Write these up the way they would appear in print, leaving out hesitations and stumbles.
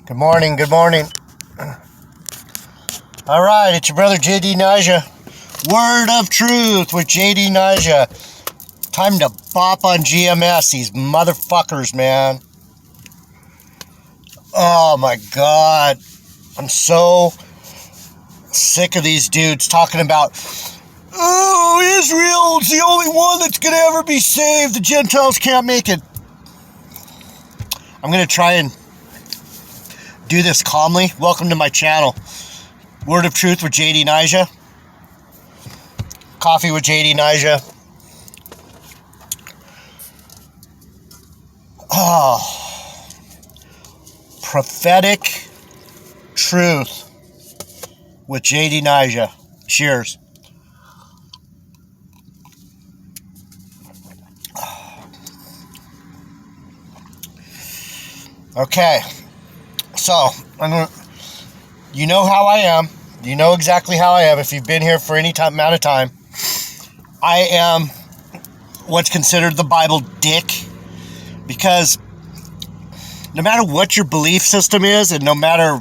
Good morning, good morning. All right, it's your brother JD Naja. Word of truth with JD Naja. Time to bop on GMS, these motherfuckers, man. Oh my God. I'm so sick of these dudes talking about, oh, Israel's the only one that's going to ever be saved. The Gentiles can't make it. I'm going to try and do this calmly. Welcome to my channel. Word of Truth with JD Naja. Coffee with JD Naja. Oh. Prophetic truth with JD Naja. Cheers. Okay. So, you know how I am. You know exactly how I am if you've been here for any amount of time. I am what's considered the Bible dick, because no matter what your belief system is and no matter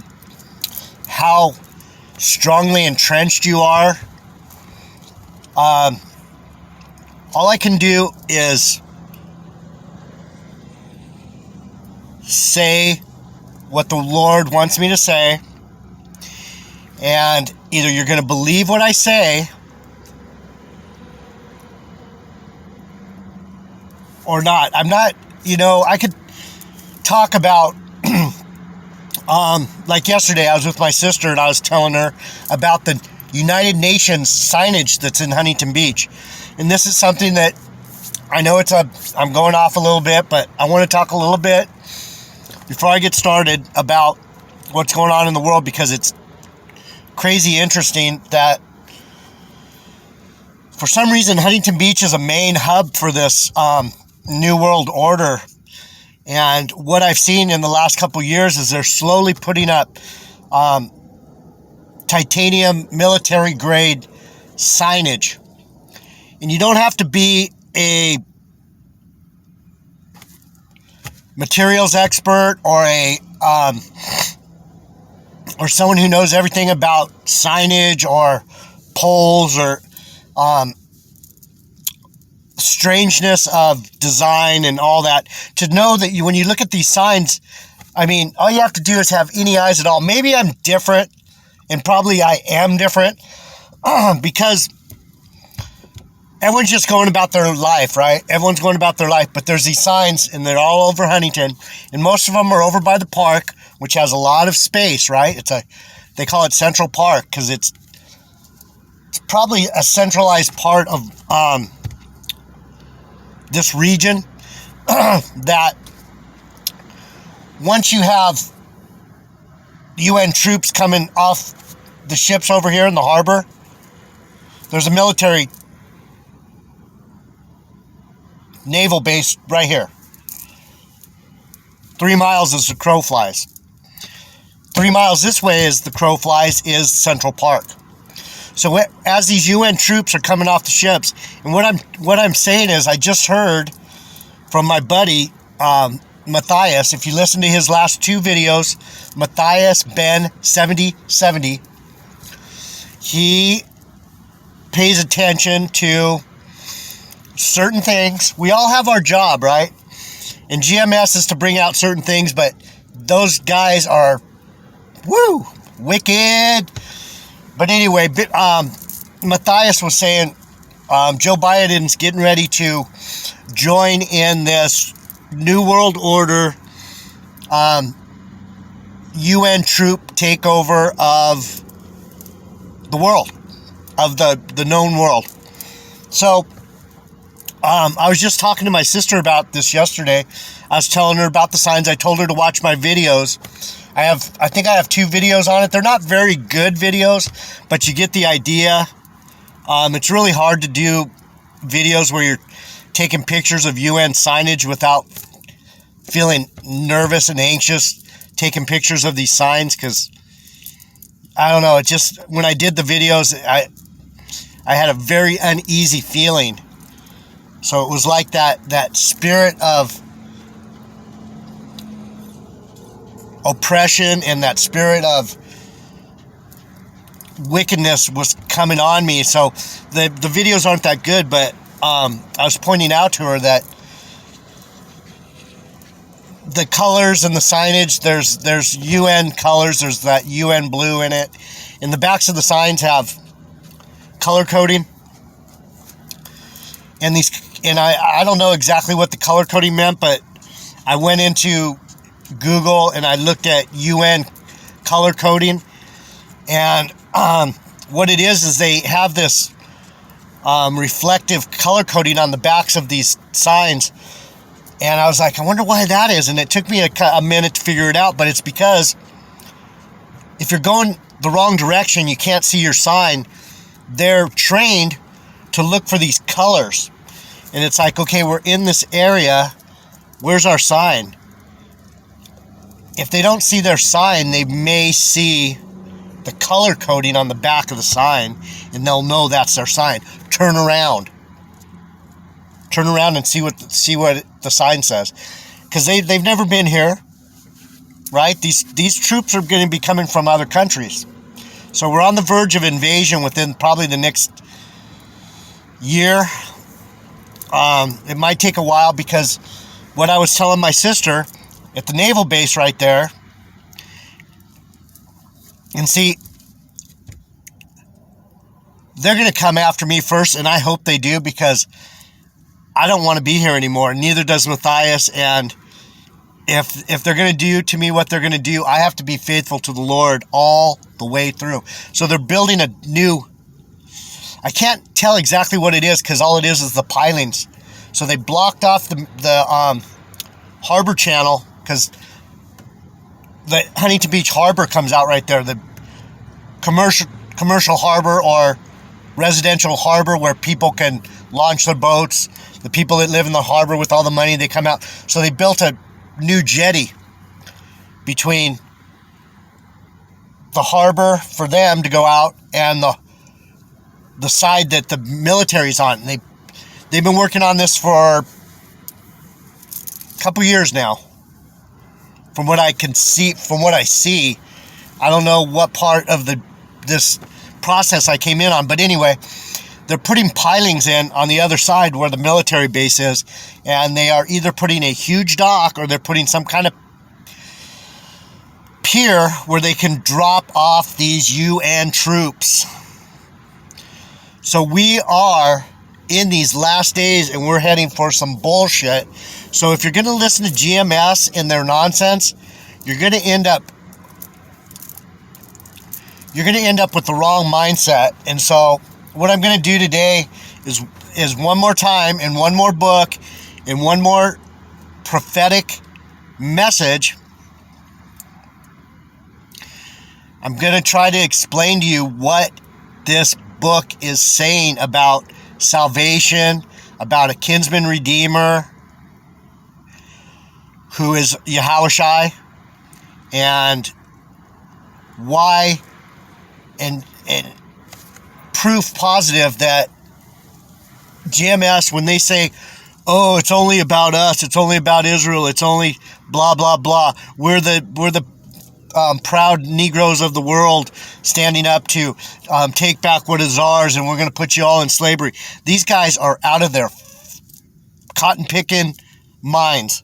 how strongly entrenched you are, all I can do is say what the Lord wants me to say, and either you're going to believe what I say or not. I'm not, I could talk about, like yesterday, I was with my sister and I was telling her about the United Nations signage that's in Huntington Beach. And this is something that I know I'm going off a little bit, but I want to talk a little bit before I get started about what's going on in the world, because it's crazy interesting that for some reason Huntington Beach is a main hub for this New World Order. And what I've seen in the last couple years is they're slowly putting up titanium military grade signage. And you don't have to be a materials expert or or someone who knows everything about signage or poles or strangeness of design and all that to know that when you look at these signs, I mean, all you have to do is have any eyes at all. Maybe I'm different, and probably I am different, because everyone's just going about their life, right? Everyone's going about their life, but there's these signs, and they're all over Huntington, and most of them are over by the park, which has a lot of space, right? They call it Central Park because it's probably a centralized part of this region that once you have UN troops coming off the ships over here in the harbor, there's a military naval base right here. 3 miles as the crow flies. 3 miles this way as the crow flies is Central Park. So as these UN troops are coming off the ships, and what I'm saying is, I just heard from my buddy Matthias. If you listen to his last two videos, Matthias Ben 7070, he pays attention to certain things. We all have our job, right? And GMS is to bring out certain things, but those guys are wicked. But anyway, Matthias was saying Joe Biden's getting ready to join in this New World Order UN troop takeover of the world, of the known world. So I was just talking to my sister about this yesterday. I was telling her about the signs. I told her to watch my videos. I think I have 2 videos on it. They're not very good videos, but you get the idea. It's really hard to do videos where you're taking pictures of UN signage without feeling nervous and anxious taking pictures of these signs, because I don't know, it just, when I did the videos, I had a very uneasy feeling. So it was like that spirit of oppression and that spirit of wickedness was coming on me. So the videos aren't that good, but I was pointing out to her that the colors and the signage, there's UN colors, there's that UN blue in it, and the backs of the signs have color coding, and I don't know exactly what the color coding meant, but I went into Google and I looked at UN color coding, and what it is they have this reflective color coding on the backs of these signs. And I was like, I wonder why that is. And it took me a minute to figure it out. But it's because if you're going the wrong direction, you can't see your sign. They're trained to look for these colors. And it's like, okay, we're in this area. Where's our sign? If they don't see their sign, they may see the color coding on the back of the sign. And they'll know that's their sign. Turn around and see what the sign says, because they've never been here, right? These troops are going to be coming from other countries, so we're on the verge of invasion within probably the next year. It might take a while, because what I was telling my sister at the naval base right there, and see, they're going to come after me first, and I hope they do, because I don't want to be here anymore. Neither does Matthias. And if they're going to do to me what they're going to do, I have to be faithful to the Lord all the way through. So they're building a new, I can't tell exactly what it is, because all it is the pilings. So they blocked off the harbor channel, because the Huntington Beach Harbor comes out right there. The commercial harbor or residential harbor where people can launch their boats. The people that live in the harbor with all the money, they come out. So they built a new jetty between the harbor for them to go out and the side that the military's on. And they've been working on this for a couple years now. From what I can see, I don't know what part of this process I came in on, but anyway, they're putting pilings in on the other side where the military base is, and they are either putting a huge dock or they're putting some kind of pier where they can drop off these UN troops. So we are in these last days, and we're heading for some bullshit. So if you're going to listen to GMS and their nonsense, you're going to end up with the wrong mindset. And so what I'm going to do today is one more time, in one more book, in one more prophetic message, I'm going to try to explain to you what this book is saying about salvation, about a kinsman redeemer who is Yahushua, and why, and proof positive that GMS, when they say, oh, it's only about us, it's only about Israel, it's only blah blah blah, we're the proud Negroes of the world standing up to take back what is ours, and we're going to put you all in slavery. These guys are out of their cotton picking minds.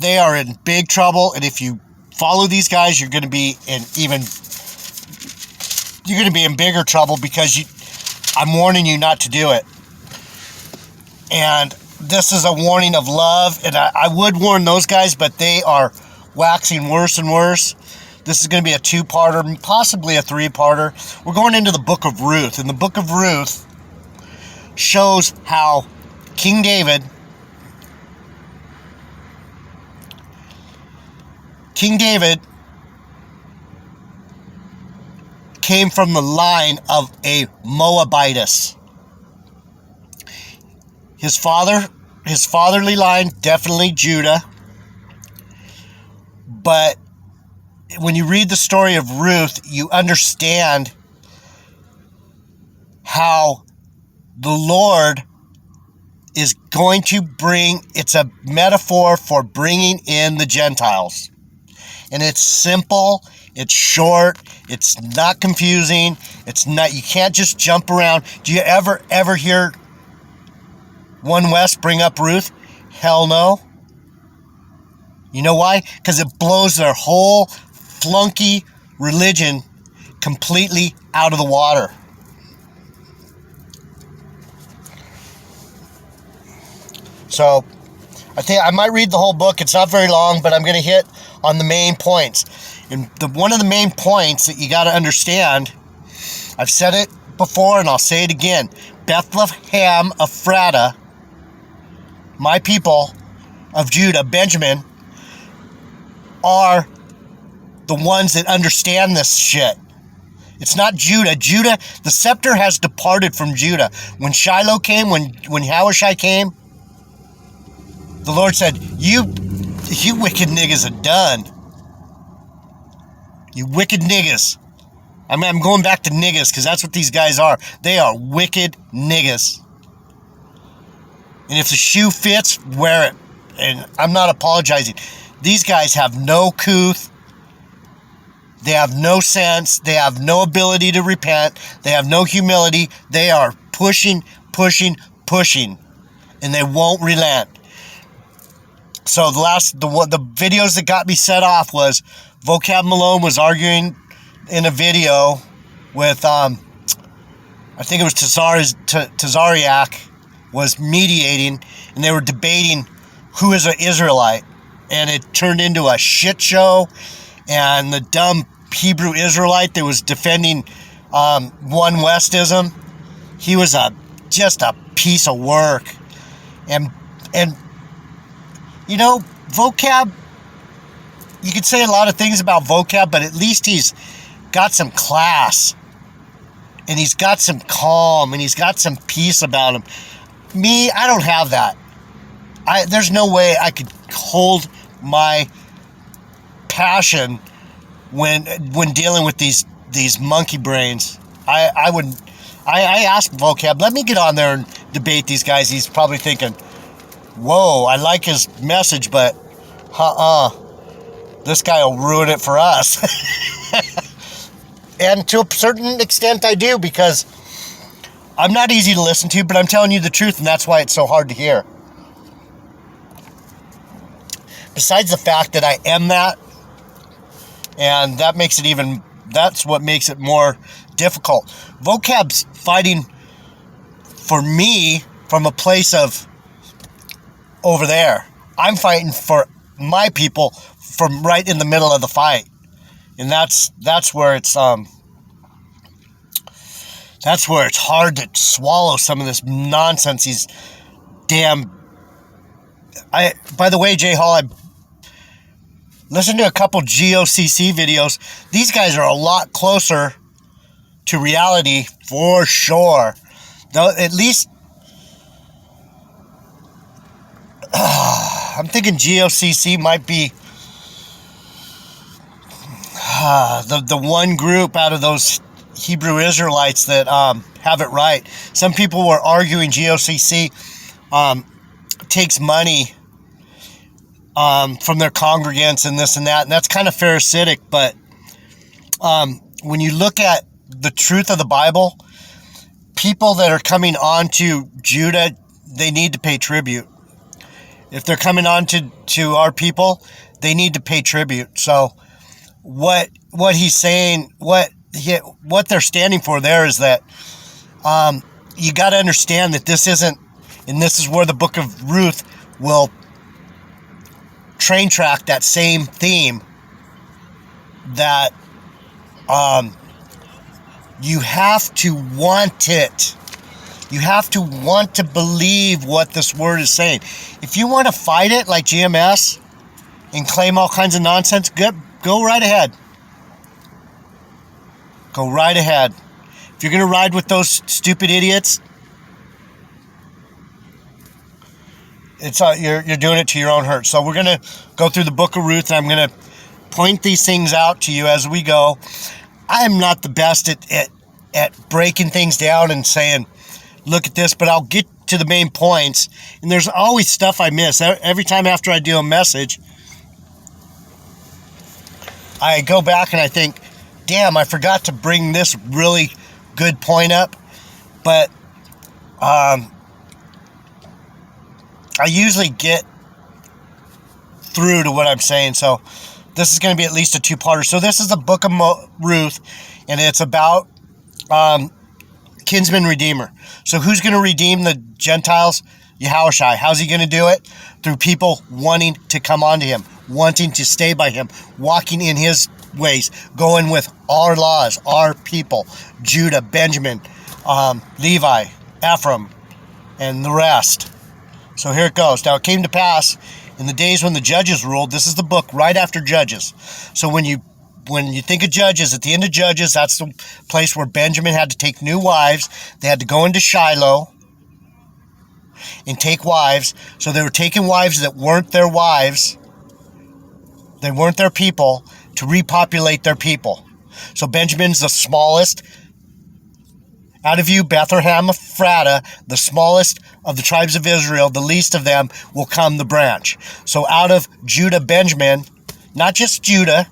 They are in big trouble, and if you follow these guys, you're going to be in bigger trouble, because I'm warning you not to do it. And this is a warning of love, and I would warn those guys, but they are waxing worse and worse. This is going to be a 2-parter, possibly a 3-parter. We're going into the book of Ruth, and the book of Ruth shows how King David came from the line of a Moabitess. His fatherly line, definitely Judah. But when you read the story of Ruth, you understand how the Lord is going to it's a metaphor for bringing in the Gentiles. And it's simple, it's short, it's not confusing, you can't just jump around. Do you ever hear One West bring up Ruth? Hell no. You know why? Because it blows their whole flunky religion completely out of the water. So, I think I might read the whole book. It's not very long, but I'm going to hit on the main points. And one of the main points that you got to understand, I've said it before and I'll say it again. Bethlehem Ephrata, my people of Judah, Benjamin, are the ones that understand this shit. It's not Judah. Judah, the scepter has departed from Judah. When Shiloh came, when Yahushua came, the Lord said, you wicked niggas are done. You wicked niggas. I mean, I'm going back to niggas because that's what these guys are. They are wicked niggas. And if the shoe fits, wear it. And I'm not apologizing. These guys have no couth. They have no sense. They have no ability to repent. They have no humility. They are pushing, and they won't relent. So the videos that got me set off was Vocab Malone was arguing in a video with I think it was Tazariak was mediating, and they were debating who is an Israelite, and it turned into a shit show. And the dumb Hebrew Israelite that was defending One Westism, he was just a piece of work. And you know, Vocab, you could say a lot of things about Vocab, but at least he's got some class, and he's got some calm, and he's got some peace about him. Me, I don't have that. There's no way I could hold my passion when dealing with these monkey brains. I asked Vocab, let me get on there and debate these guys. He's probably thinking, whoa, I like his message, but this guy will ruin it for us. And to a certain extent I do, because I'm not easy to listen to, but I'm telling you the truth, and that's why it's so hard to hear. Besides the fact that I am that, and that's what makes it more difficult. Vocab's fighting for me from a place of over there. I'm fighting for my people from right in the middle of the fight. And that's where it's hard to swallow some of this nonsense. These damn by the way, Jay Hall, I listened to a couple GOCC videos. These guys are a lot closer to reality for sure. Though at least I'm thinking GOCC might be the one group out of those Hebrew Israelites that have it right. Some people were arguing GOCC takes money from their congregants and this and that, and that's kind of pharisaic. But when you look at the truth of the Bible, people that are coming on to Judah, they need to pay tribute. If they're coming on to our people, they need to pay tribute. So what he's saying, what they're standing for there is that you got to understand that this isn't, and this is where the book of Ruth will train track that same theme, that you have to want it. You have to want to believe what this word is saying. If you want to fight it like GMS and claim all kinds of nonsense, go right ahead. Go right ahead. If you're going to ride with those stupid idiots, you're doing it to your own hurt. So we're going to go through the book of Ruth, and I'm going to point these things out to you as we go. I am not the best at breaking things down and saying, look at this, but I'll get to the main points. And there's always stuff I miss. Every time after I do a message, I go back and I think, damn, I forgot to bring this really good point up. But I usually get through to what I'm saying. So this is going to be at least a 2-parter. So this is the book of Ruth, and it's about kinsman redeemer. So who's going to redeem the Gentiles? Yahushua. How's he going to do it? Through people wanting to come onto him, wanting to stay by him, walking in his ways, going with our laws, our people, Judah, Benjamin, Levi, Ephraim, and the rest. So here it goes. Now it came to pass in the days when the judges ruled. This is the book right after Judges. So when you think of Judges, at the end of Judges, that's the place where Benjamin had to take new wives. They had to go into Shiloh and take wives. So they were taking wives that weren't their wives. They weren't their people, to repopulate their people. So Benjamin's the smallest. Out of you, Bethlehem Ephratah, the smallest of the tribes of Israel, the least of them, will come the branch. So out of Judah, Benjamin, not just Judah,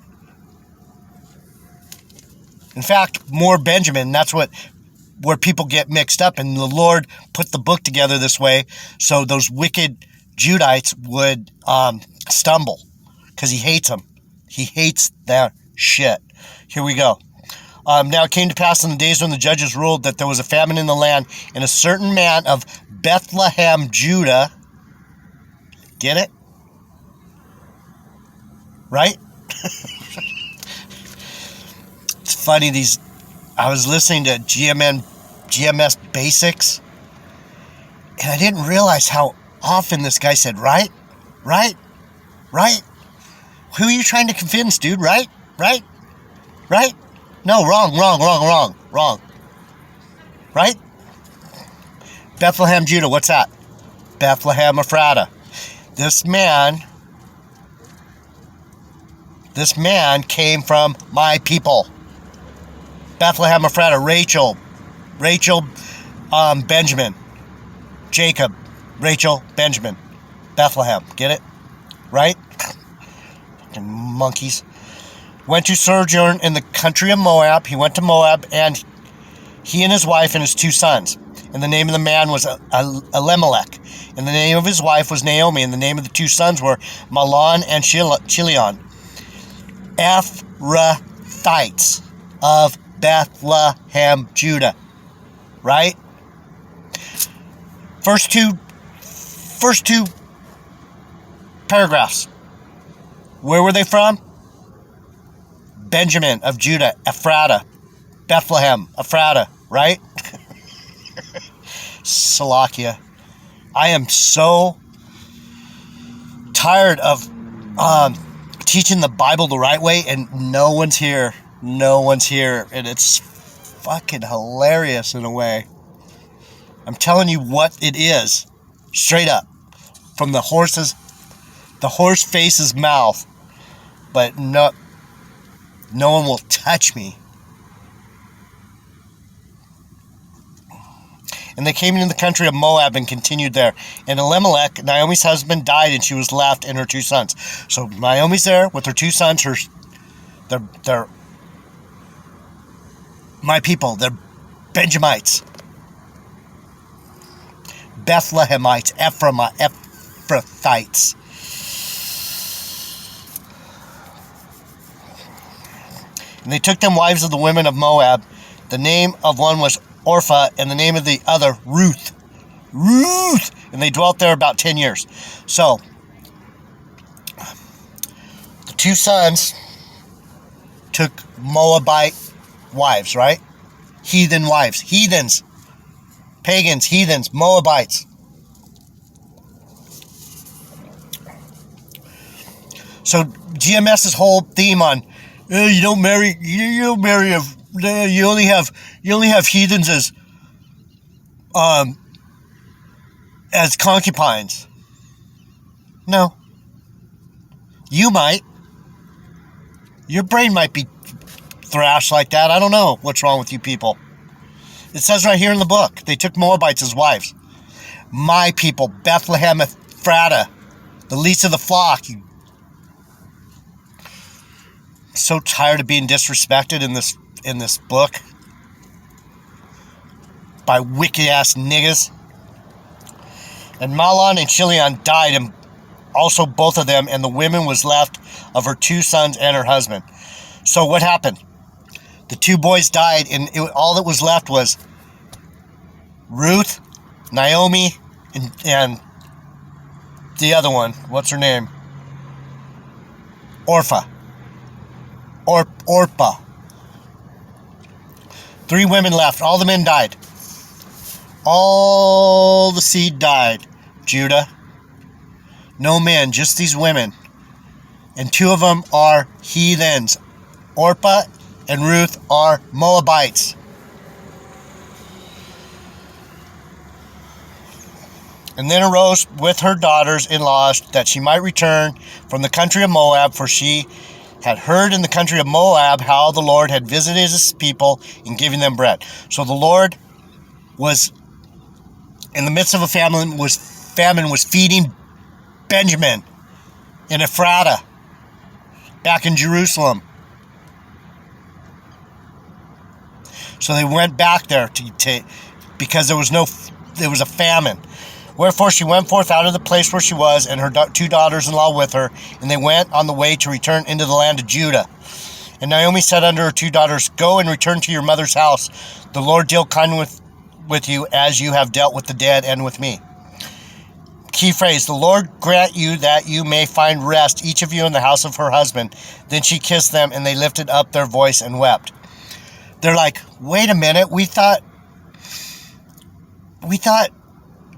in fact, more Benjamin. That's where people get mixed up. And the Lord put the book together this way so those wicked Judites would stumble, because he hates them. He hates their shit. Here we go. Now it came to pass in the days when the judges ruled that there was a famine in the land, and a certain man of Bethlehem, Judah, get it? Right? It's funny, I was listening to GMS Basics, and I didn't realize how often this guy said, right? Right? Right? Who are you trying to convince, dude? Right? Right? Right? No, wrong. Right? Bethlehem, Judah, what's that? Bethlehem Ephratah. This man came from my people. Bethlehem Ephratah, Rachel, Benjamin, Jacob, Rachel, Benjamin, Bethlehem. Get it? Right? Fucking monkeys. Went to sojourn in the country of Moab. He went to Moab, and he and his wife and his 2 sons. And the name of the man was Elimelech. And the name of his wife was Naomi. And the name of the 2 sons were Mahlon and Chilion. Ephrathites of Bethlehem, Judah. Right? First two paragraphs. Where were they from? Benjamin of Judah, Ephratah, Bethlehem, Ephratah, right? Salakia. I am so tired of teaching the Bible the right way, and no one's here. And it's fucking hilarious in a way. I'm telling you what it is, straight up, from the horse face's mouth. But no one will touch me. And they came into the country of Moab and continued there. And Elimelech, Naomi's husband, died, and she was left and her 2 sons. So Naomi's there with her 2 sons. They're my people. They're Benjamites, Bethlehemites, Ephrathites. And they took them wives of the women of Moab. The name of one was Orpah, and the name of the other Ruth. And they dwelt there about 10 years. So, the 2 sons took Moabite wives, right? Heathen wives. Heathens. Pagans, heathens, Moabites. So, GMS's whole theme on you don't marry. You only have heathens as concubines. No. You might. Your brain might be thrashed like that. I don't know what's wrong with you people. It says right here in the book, they took Moabites as wives. My people, Bethlehem Ephrata, the least of the flock. So tired of being disrespected in this book by wicked ass niggas. And Mahlon and Chilion died, and also both of them, and the woman was left of her 2 sons and her husband. So what happened? The 2 boys died, and all that was left was Ruth, Naomi, and the other one. What's her name? Orpah. 3 women left. All the men died. All the seed died. Judah. No men, just these women. And 2 of them are heathens. Orpah and Ruth are Moabites. And then arose with her daughters-in-law that she might return from the country of Moab, for she had heard in the country of Moab how the Lord had visited his people in giving them bread. So the Lord was in the midst of a famine was feeding Benjamin in Ephrata, back in Jerusalem. So they went back there because there was a famine. Wherefore she went forth out of the place where she was, and her 2 daughters-in-law with her, and they went on the way to return into the land of Judah. And Naomi said unto her 2 daughters, Go and return to your mother's house. The Lord deal kindly with you as you have dealt with the dead and with me. Key phrase, the Lord grant you that you may find rest, each of you in the house of her husband. Then she kissed them, and they lifted up their voice and wept. They're like, wait a minute, we thought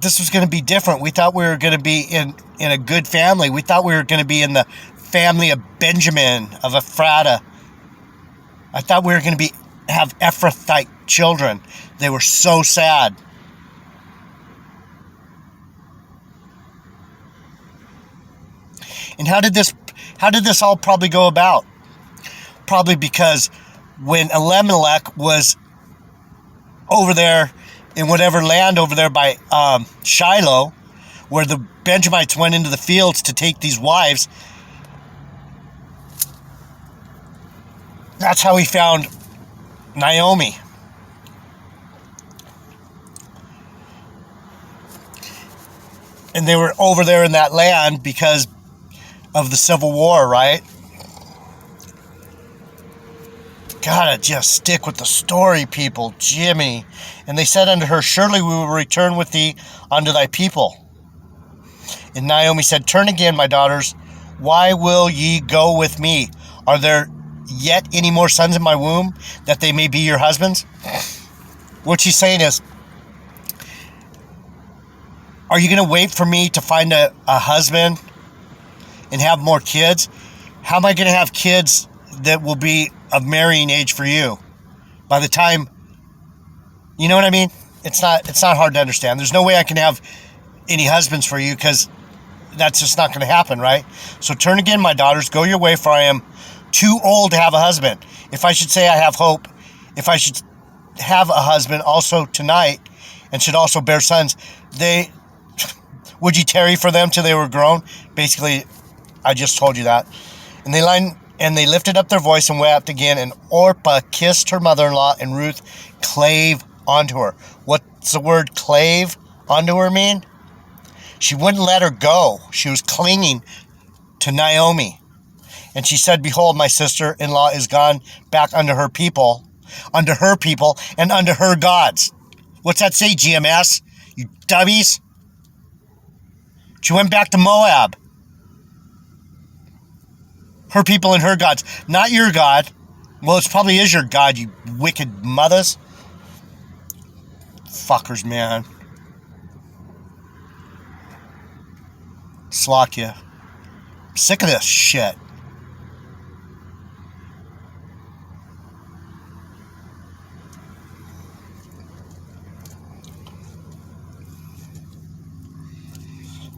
this was going to be different. We thought we were going to be in a good family. We thought we were going to be in the family of Benjamin, of Ephrata. I thought we were going to have Ephrathite children. They were so sad. And how did this all probably go about? Probably because when Elimelech was over there in whatever land over there by Shiloh, where the Benjamites went into the fields to take these wives, that's how he found Naomi. And they were over there in that land because of the Civil War, right? Gotta just stick with the story, people. Jimmy. And they said unto her, Surely we will return with thee unto thy people. And Naomi said, Turn again, my daughters. Why will ye go with me? Are there yet any more sons in my womb, that they may be your husbands? What she's saying is, are you going to wait for me to find a husband and have more kids? How am I going to have kids that will be of marrying age for you by the time, you know what I mean? It's not hard to understand. There's no way I can have any husbands for you, because that's just not going to happen, right? So turn again, my daughters, go your way, for I am too old to have a husband. If I should say I have hope, if I should have a husband also tonight and should also bear sons, would you tarry for them till they were grown? Basically, I just told you that. And they lifted up their voice and wept again, and Orpah kissed her mother-in-law, and Ruth clave onto her. What's the word clave onto her mean? She wouldn't let her go. She was clinging to Naomi. And she said, Behold, my sister-in-law is gone back unto her people, and unto her gods. What's that say, GMS? You dummies? She went back to Moab. Her people and her gods. Not your God. Well, it probably is your God, you wicked mothers. Fuckers, man. Slovakia. Sick of this shit.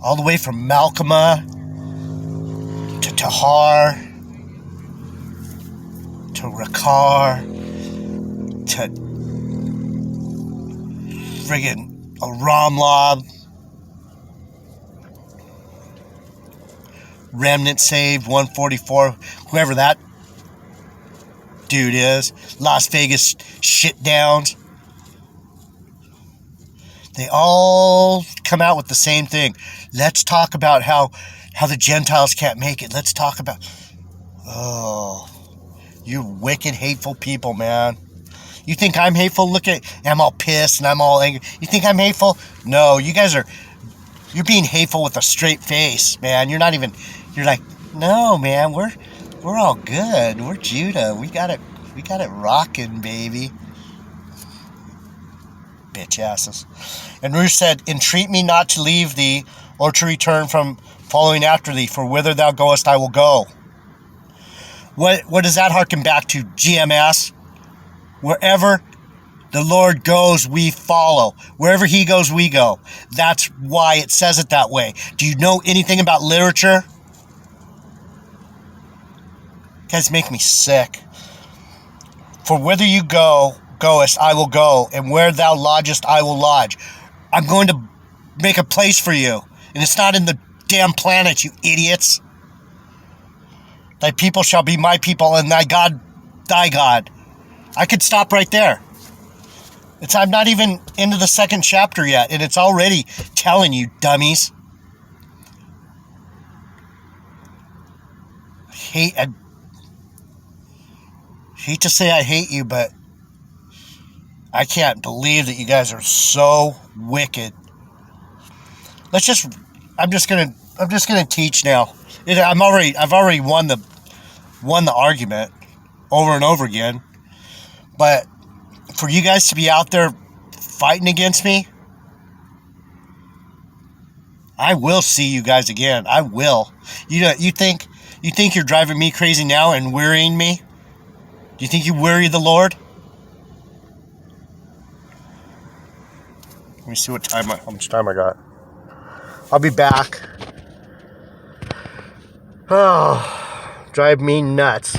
All the way from Malkama to Tahar to Rakar to friggin' Ramlab Remnant Saved, 144, whoever that dude is, Las Vegas shit downs. They all come out with the same thing. Let's talk about how the Gentiles can't make it. Let's talk about... Oh, you wicked, hateful people, man. You think I'm hateful? Look at... I'm all pissed and I'm all angry. You think I'm hateful? No, you guys are... You're being hateful with a straight face, man. You're not even... You're like, no, man, we're all good. We're Judah. We got it rocking, baby. Bitch asses. And Ruth said, entreat me not to leave thee, or to return from following after thee, for whither thou goest I will go. What does that harken back to? GMS? Wherever the Lord goes, we follow. Wherever he goes, we go. That's why it says it that way. Do you know anything about literature? You guys make me sick. For whither you goest, I will go, and where thou lodgest, I will lodge. I'm going to make a place for you, and it's not in the damn planet, you idiots. Thy people shall be my people, and thy God, thy God. I could stop right there. I'm not even into the second chapter yet, and it's already telling you, dummies. I hate to say I hate you, but I can't believe that you guys are so wicked. I'm just gonna teach now. I've already won the argument over and over again. But for you guys to be out there fighting against me, I will see you guys again. I will. You think you're driving me crazy now and wearying me? Do you think you weary the Lord? Let me see how much time I got. I'll be back. Oh, drive me nuts.